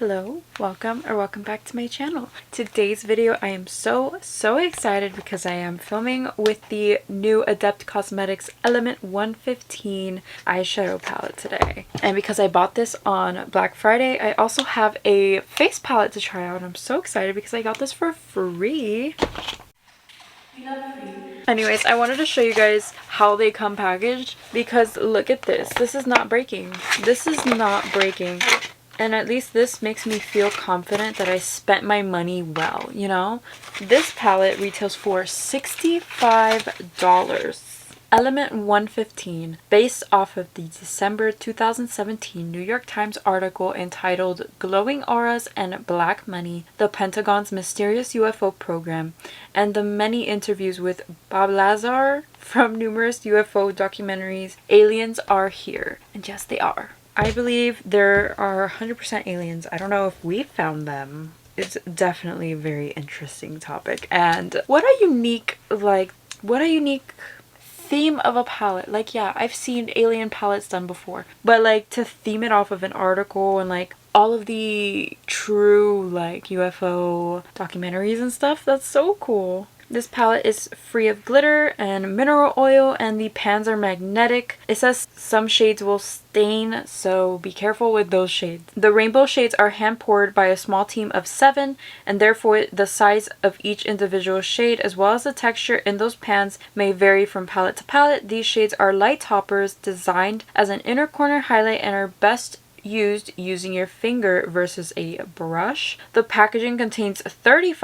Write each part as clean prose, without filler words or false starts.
Hello, welcome back to my channel. Today's video I am so excited because I am filming with the new Adept Cosmetics Element 115 eyeshadow palette today. And because I bought this on Black Friday, I also have a face palette to try out. I'm so excited because I got this for free. Anyways, I wanted to show you guys how they come packaged because look at this. This is not breaking. This is not breaking. And at least this makes me feel confident that I spent my money well, you know? This palette retails for $65. Element 115, based off of the December 2017 New York Times article entitled Glowing Auras and Black Money, the Pentagon's Mysterious UFO Program, and the many interviews with Bob Lazar from numerous UFO documentaries. Aliens are here. And yes, they are. I believe there are 100% aliens. I don't know if we found them. It's definitely a very interesting topic. And what a unique theme of a palette. Like, yeah, I've seen alien palettes done before, but like to theme it off of an article and like all of the true like UFO documentaries and stuff, that's so cool. This palette is free of glitter and mineral oil, and the pans are magnetic. It says some shades will stain, so be careful with those shades. The rainbow shades are hand poured by a small team of 7, and therefore the size of each individual shade as well as the texture in those pans may vary from palette to palette. These shades are light toppers designed as an inner corner highlight and are best used using your finger versus a brush. The packaging contains 35%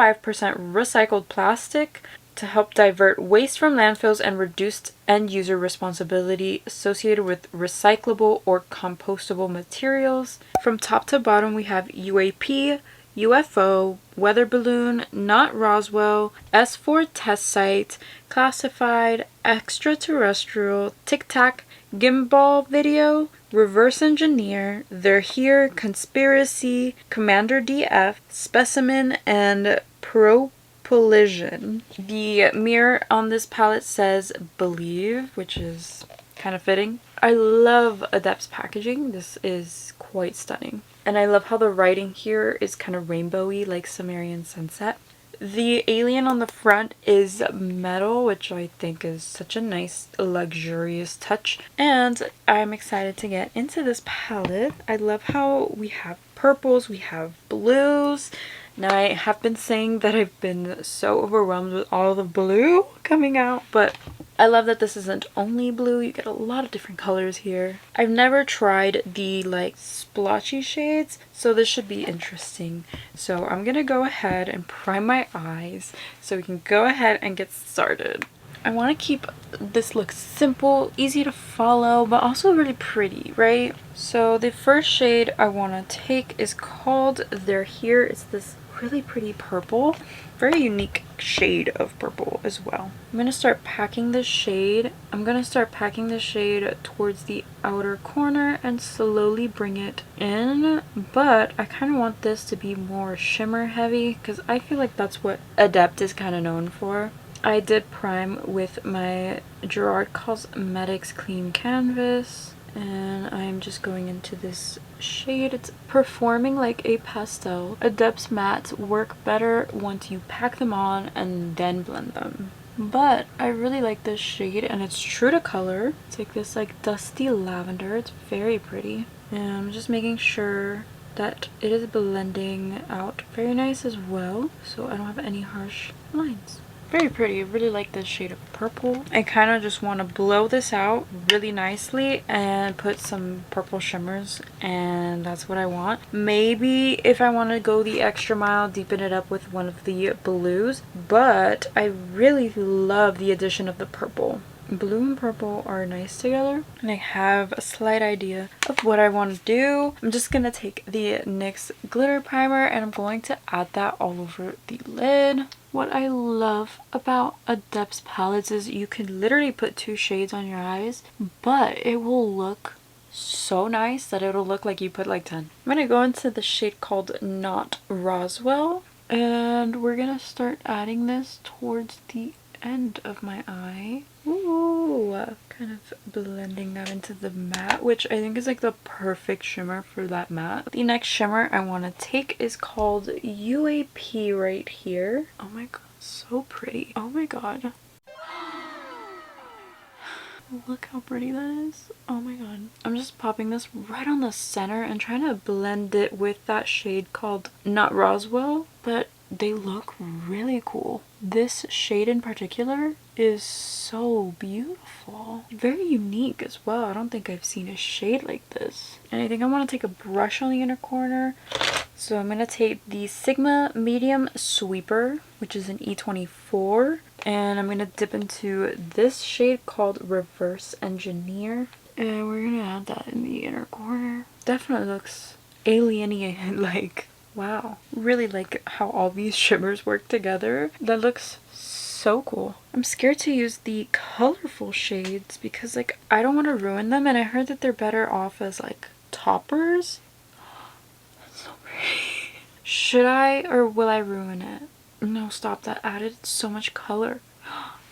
recycled plastic to help divert waste from landfills and reduce end user responsibility associated with recyclable or compostable materials. From top to bottom we have UAP, UFO, weather balloon, not Roswell, S4 test site, classified, extraterrestrial, tic tac, gimbal video, reverse engineer, they're here, conspiracy, Commander DF, specimen, and propulsion. The mirror on this palette says believe, which is kind of fitting. I love Adept's packaging. This is quite stunning. And I love how the writing here is kind of rainbowy, like Sumerian sunset. The alien on the front is metal, which I think is such a nice luxurious touch. And I'm excited to get into this palette. I love how we have purples, we have blues. Now I have been saying that I've been so overwhelmed with all the blue coming out, but I love that this isn't only blue. You get a lot of different colors here. I've never tried the like splotchy shades, so this should be interesting. So I'm gonna go ahead and prime my eyes so we can go ahead and get started. I want to keep this look simple, easy to follow, but also really pretty, right? So the first shade I want to take is called They're Here. It's this really pretty purple, very unique shade of purple as well. I'm gonna start packing this shade. Towards the outer corner and slowly bring it in, but I kind of want this to be more shimmer heavy because I feel like that's what Adept is kind of known for. I did prime with my Adept Cosmetics Clean Canvas, and I'm just going into this shade. It's performing like a pastel. Adept's mattes work better once you pack them on and then blend them. But I really like this shade and it's true to color. It's like this like dusty lavender. It's very pretty. And I'm just making sure that it is blending out very nice as well, so I don't have any harsh lines. Very pretty. I really like this shade of purple. I kind of just want to blow this out really nicely and put some purple shimmers, and that's what I want. Maybe if I want to go the extra mile, deepen it up with one of the blues, but I really love the addition of the purple. Blue and purple are nice together, and I have a slight idea of what I want to do. I'm just gonna take the NYX glitter primer and I'm going to add that all over the lid. What I love about Adept's palettes is you can literally put 2 shades on your eyes, but it will look so nice that it'll look like you put like 10. I'm gonna go into the shade called Not Roswell, and we're gonna start adding this towards the end of my eye. Ooh, kind of blending that into the matte, which I think is like the perfect shimmer for that matte. The next shimmer I want to take is called UAP right here. Oh my god, so pretty. Oh my god. Look how pretty that is. Oh my god. I'm just popping this right on the center and trying to blend it with that shade called not Roswell, but they look really cool. This shade in particular is so beautiful. Very unique as well. I don't think I've seen a shade like this. And I think I want to take a brush on the inner corner. So I'm going to take the Sigma Medium Sweeper, which is an E24. And I'm going to dip into this shade called Reverse Engineer. And we're going to add that in the inner corner. Definitely looks alien-y, like, wow. Really like how all these shimmers work together. That looks so cool. I'm scared to use the colorful shades because, like, I don't want to ruin them. And I heard that they're better off as, like, toppers. That's so pretty. Should I or will I ruin it? No, stop. That added so much color.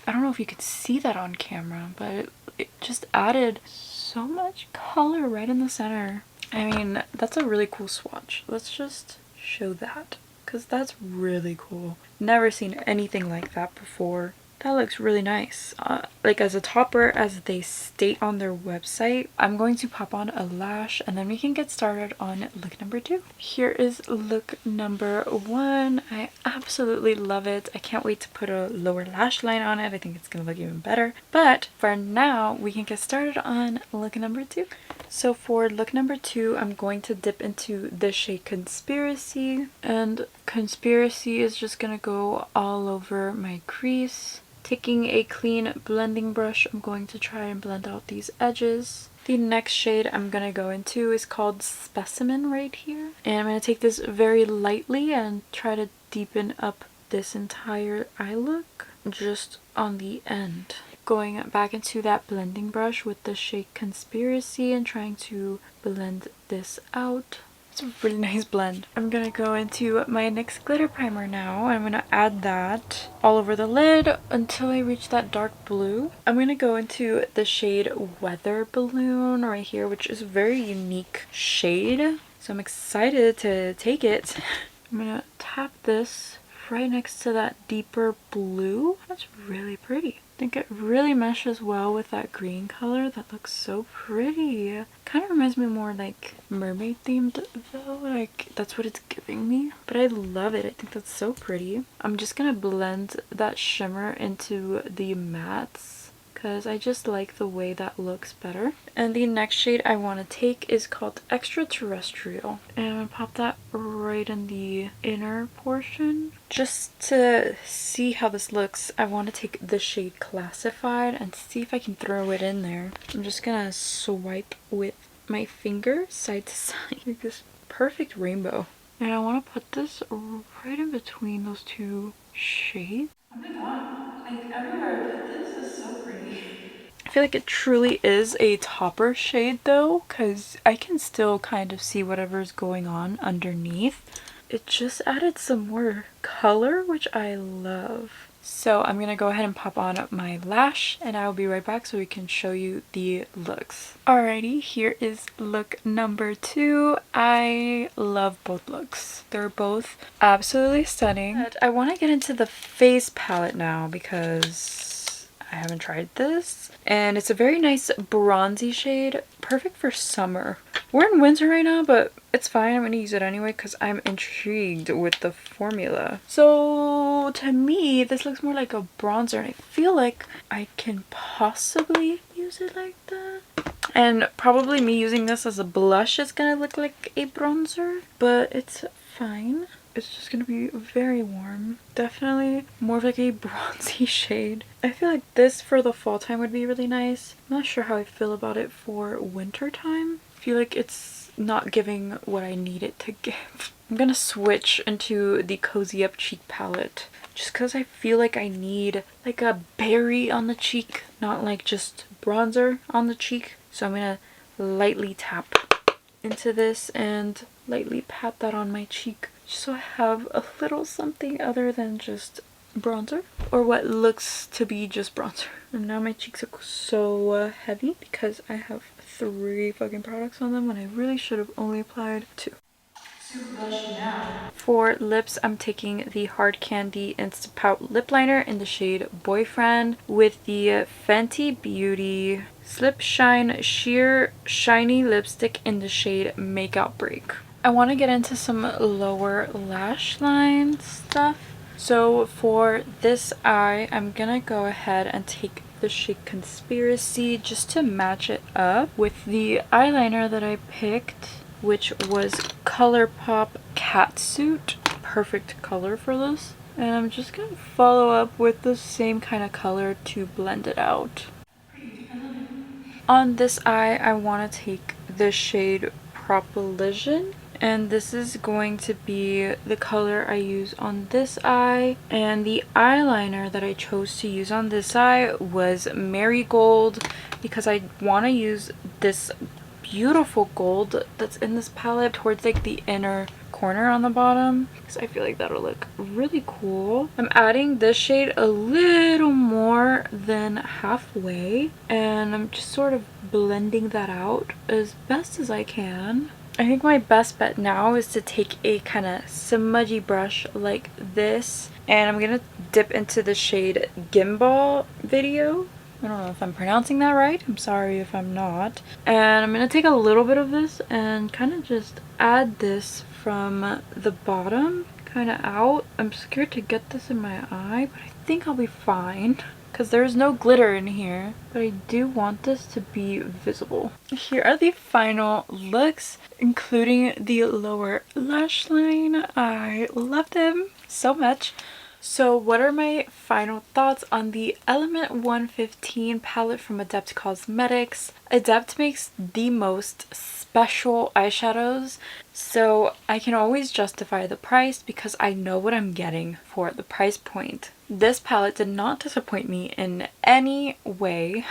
I don't know if you could see that on camera, but it just added so much color right in the center. I mean, that's a really cool swatch. Let's just show that because that's really cool. Never seen anything like that before. That looks really nice. Like as a topper, as they state on their website. I'm going to pop on a lash and then we can get started on look number 2. Here is look number 1. I absolutely love it. I can't wait to put a lower lash line on it. I think it's gonna look even better. But for now, we can get started on look number 2. So for look number 2, I'm going to dip into the shade Conspiracy. And Conspiracy is just gonna go all over my crease. Taking a clean blending brush, I'm going to try and blend out these edges. The next shade I'm going to go into is called Specimen right here. And I'm going to take this very lightly and try to deepen up this entire eye look just on the end. Going back into that blending brush with the shade Conspiracy and trying to blend this out. It's a really nice blend. I'm gonna go into my NYX glitter primer now. I'm gonna add that all over the lid until I reach that dark blue. I'm gonna go into the shade Weather Balloon right here, which is a very unique shade. So I'm excited to take it. I'm gonna tap this right next to that deeper blue. That's really pretty. I think it really meshes well with that green color. That looks so pretty. Kind of reminds me more like mermaid themed though. Like that's what it's giving me. But I love it. I think that's so pretty. I'm just gonna blend that shimmer into the mattes because I just like the way that looks better. And the next shade I want to take is called Extraterrestrial. And I'm gonna pop that right in the inner portion. Just to see how this looks, I want to take the shade Classified and see if I can throw it in there. I'm just gonna swipe with my finger side to side. Like this perfect rainbow. And I want to put this right in between those two shades. Oh my god. Like everywhere I put this is so pretty. I feel like it truly is a topper shade though, because I can still kind of see whatever's going on underneath. It just added some more color, which I love. So I'm gonna go ahead and pop on my lash and I will be right back so we can show you the looks. Alrighty, here is look number 2. I love both looks. They're both absolutely stunning. But I want to get into the face palette now because I haven't tried this. And it's a very nice bronzy shade, perfect for summer. We're in winter right now, but it's fine. I'm going to use it anyway because I'm intrigued with the formula. So to me, this looks more like a bronzer and I feel like I can possibly use it like that. And probably me using this as a blush is going to look like a bronzer, but it's fine. It's just gonna be very warm. Definitely more of like a bronzy shade. I feel like this for the fall time would be really nice. I'm not sure how I feel about it for winter time. I feel like it's not giving what I need it to give. I'm gonna switch into the Cozy Up Cheek palette just because I feel like I need like a berry on the cheek, not like just bronzer on the cheek. So I'm gonna lightly tap into this and lightly pat that on my cheek just so I have a little something other than just bronzer, or what looks to be just bronzer. And now my cheeks are so heavy because I have 3 fucking products on them when I really should have only applied 2. Super blushy now. For lips, I'm taking the Hard Candy Instant Pout Lip Liner in the shade Boyfriend with the Fenty Beauty Slip Shine Sheer Shiny Lipstick in the shade Make Out Break. I want to get into some lower lash line stuff. So for this eye, I'm gonna go ahead and take the shade Conspiracy just to match it up with the eyeliner that I picked, which was ColourPop Catsuit. Perfect color for this. And I'm just gonna follow up with the same kind of color to blend it out. On this eye, I want to take the shade Propolition, and this is going to be the color I use on this eye. And the eyeliner that I chose to use on this eye was Marigold, because I want to use this beautiful gold that's in this palette towards like the inner corner on the bottom, because I feel like that'll look really cool. I'm adding this shade a little more than halfway, and I'm just sort of blending that out as best as I can. I think my best bet now is to take a kind of smudgy brush like this, and I'm gonna dip into the shade Gimbal Video. I don't know if I'm pronouncing that right. I'm sorry if I'm not. And I'm going to take a little bit of this and kind of just add this from the bottom kind of out. I'm scared to get this in my eye, but I think I'll be fine because there's no glitter in here. But I do want this to be visible. Here are the final looks, including the lower lash line. I love them so much. So what are my final thoughts on the Element 115 palette from Adept Cosmetics? Adept makes the most special eyeshadows, so I can always justify the price because I know what I'm getting for the price point. This palette did not disappoint me in any way,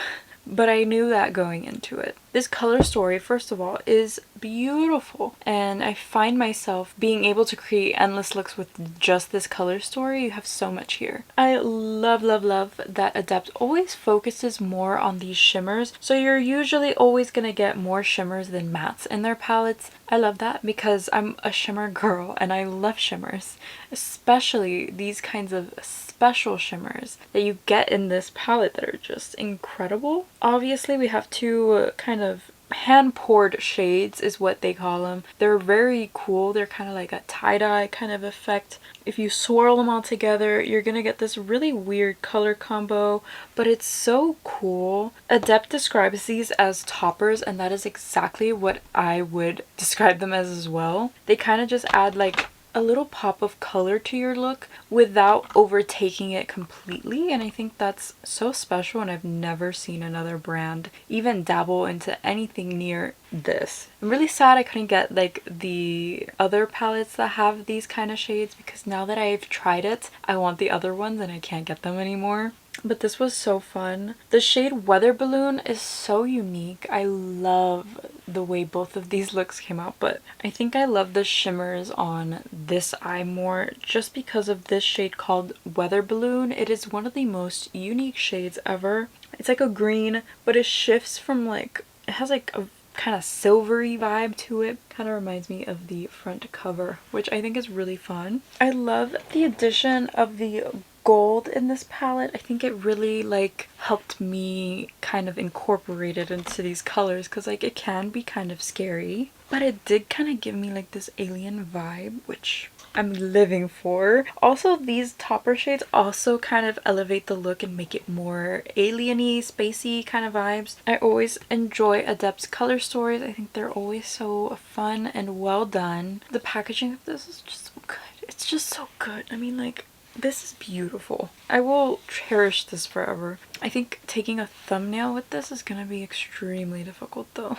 but I knew that going into it. This color story, first of all, is beautiful, and I find myself being able to create endless looks with just this color story. You have so much here. I love, love, love that Adept always focuses more on these shimmers, so you're usually always gonna get more shimmers than mattes in their palettes. I love that because I'm a shimmer girl and I love shimmers, especially these kinds of special shimmers that you get in this palette that are just incredible. Obviously, we have 2 kind of hand-poured shades is what they call them. They're very cool. They're kind of like a tie-dye kind of effect. If you swirl them all together, you're gonna get this really weird color combo, but it's so cool. Adept describes these as toppers, and that is exactly what I would describe them as well. They kind of just add like a little pop of color to your look without overtaking it completely, and I think that's so special, and I've never seen another brand even dabble into anything near this. I'm really sad I couldn't get like the other palettes that have these kind of shades, because now that I've tried it, I want the other ones and I can't get them anymore. But this was so fun. The shade Weather Balloon is so unique. I love the way both of these looks came out, but I think I love the shimmers on this eye more just because of this shade called Weather Balloon. It is one of the most unique shades ever. It's like a green, but it shifts from like, it has like a kind of silvery vibe to it. Kind of reminds me of the front cover, which I think is really fun. I love the addition of the gold in this palette. I think it really like helped me kind of incorporate it into these colors, because like it can be kind of scary, but it did kind of give me like this alien vibe, which I'm living for. Also, these topper shades also kind of elevate the look and make it more alien-y, spacey kind of vibes. I always enjoy Adept's color stories. I think they're always so fun and well done. The packaging of this is just so good. It's just so good. I mean, like, this is beautiful. I will cherish this forever. I think taking a thumbnail with this is gonna be extremely difficult though.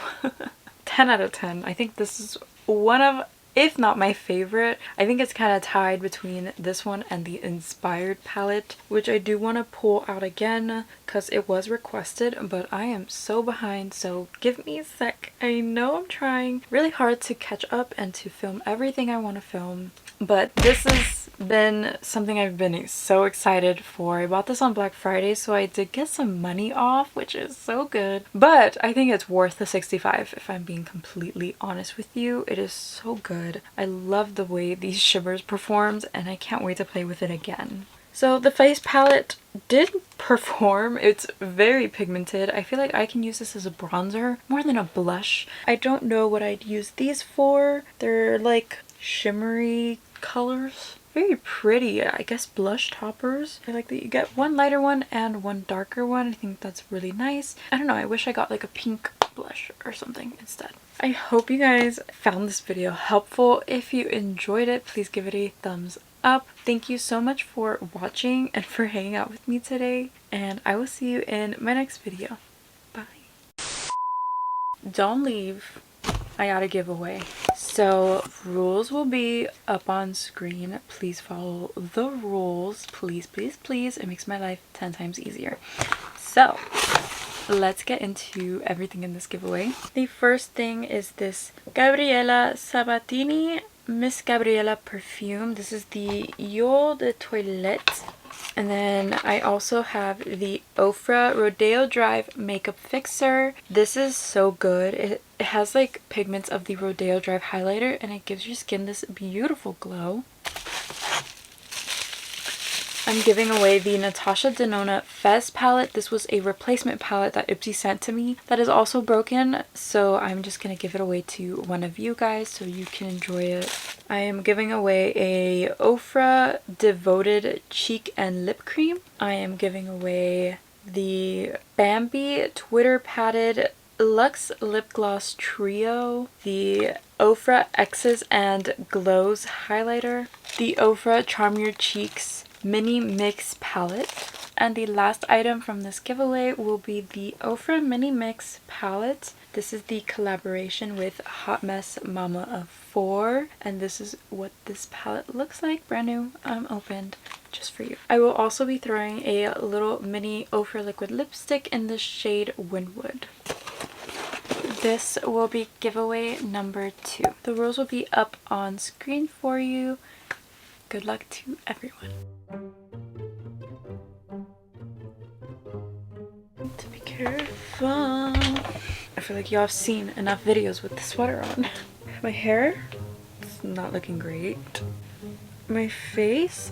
10 out of 10. I think this is one of, if not my favorite. I think it's kind of tied between this one and the Inspired palette, which I do want to pull out again because it was requested, but I am so behind, so give me a sec. I know I'm trying really hard to catch up and to film everything I want to film. But this has been something I've been so excited for. I bought this on Black Friday, so I did get some money off, which is so good. But I think it's worth the $65 if I'm being completely honest with you. It is so good. I love the way these shimmers performs, and I can't wait to play with it again. So the face palette did perform. It's very pigmented. I feel like I can use this as a bronzer more than a blush. I don't know what I'd use these for. They're like shimmery colors. Very pretty. I guess blush toppers. I like that you get one lighter one and one darker one. I think that's really nice. I don't know. I wish I got like a pink blush or something instead. I hope you guys found this video helpful. If you enjoyed it, please give it a thumbs up. Thank you so much for watching and for hanging out with me today, and I will see you in my next video. Bye. Don't leave. I got a giveaway. So rules will be up on screen. Please follow the rules. Please, please, please. It makes my life 10 times easier. So let's get into everything in this giveaway. The first thing is this Gabriella Sabatini Miss Gabriella perfume. This is the Eau de Toilette. And then I also have the Ofra Rodeo Drive Makeup Fixer. This is so good. It has like pigments of the Rodeo Drive highlighter, and it gives your skin this beautiful glow. I'm giving away the Natasha Denona Fez palette. This was a replacement palette that Uppbeat sent to me that is also broken, so I'm just going to give it away to one of you guys so you can enjoy it. I am giving away a Ofra Devoted Cheek and Lip Cream. I am giving away the Bambi Twitter Padded Luxe Lip Gloss Trio, the Ofra X's and Glows Highlighter, the Ofra Charm Your Cheeks Mini Mix Palette, and the last item from this giveaway will be the Ofra Mini Mix Palette. This is the collaboration with Hot Mess Mama of 4, and this is what this palette looks like, brand new, opened just for you. I will also be throwing a little mini Ofra liquid lipstick in the shade Wynwood. This will be giveaway number 2. The rules will be up on screen for you. Good luck to everyone. To be careful. I feel like y'all have seen enough videos with the sweater on. My hair, it's not looking great. My face,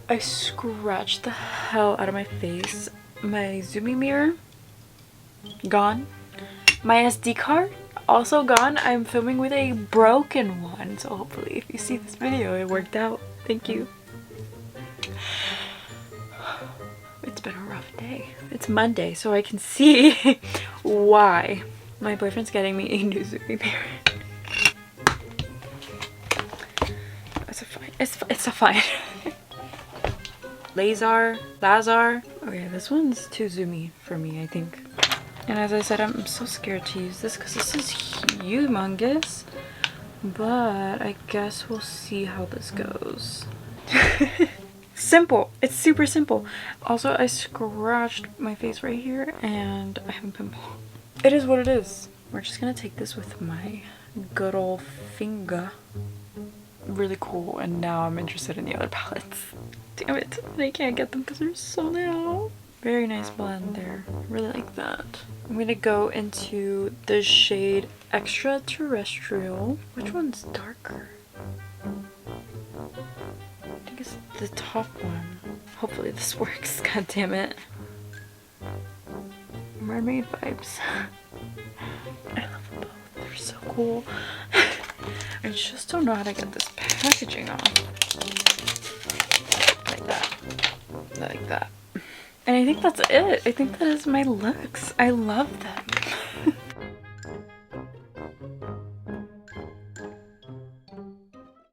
I scratched the hell out of my face. My Zoomy mirror, gone. My SD card, also gone. I'm filming with a broken one, so hopefully if you see this video it worked out. Thank you. It's been a rough day. It's Monday, so I can see why my boyfriend's getting me a new Zoomy mirror. It's a fine. It's a fine. Lazar. Okay, this one's too zoomy for me, I think. And as I said, I'm so scared to use this because this is humongous. But I guess we'll see how this goes. Simple. It's super simple. Also, I scratched my face right here and I have a pimple. It is what it is. We're just gonna take this with my good old finger. Really cool. And now I'm interested in the other palettes. Damn it. I can't get them because they're sold out. Very nice blend there. Really like that. I'm gonna go into the shade Extraterrestrial. Which one's darker? I think it's the top one. Hopefully this works. God damn it. Mermaid vibes. I love both. They're so cool. I just don't know how to get this packaging off. Like that. Like that. And I think that's it. I think that is my looks. I love them.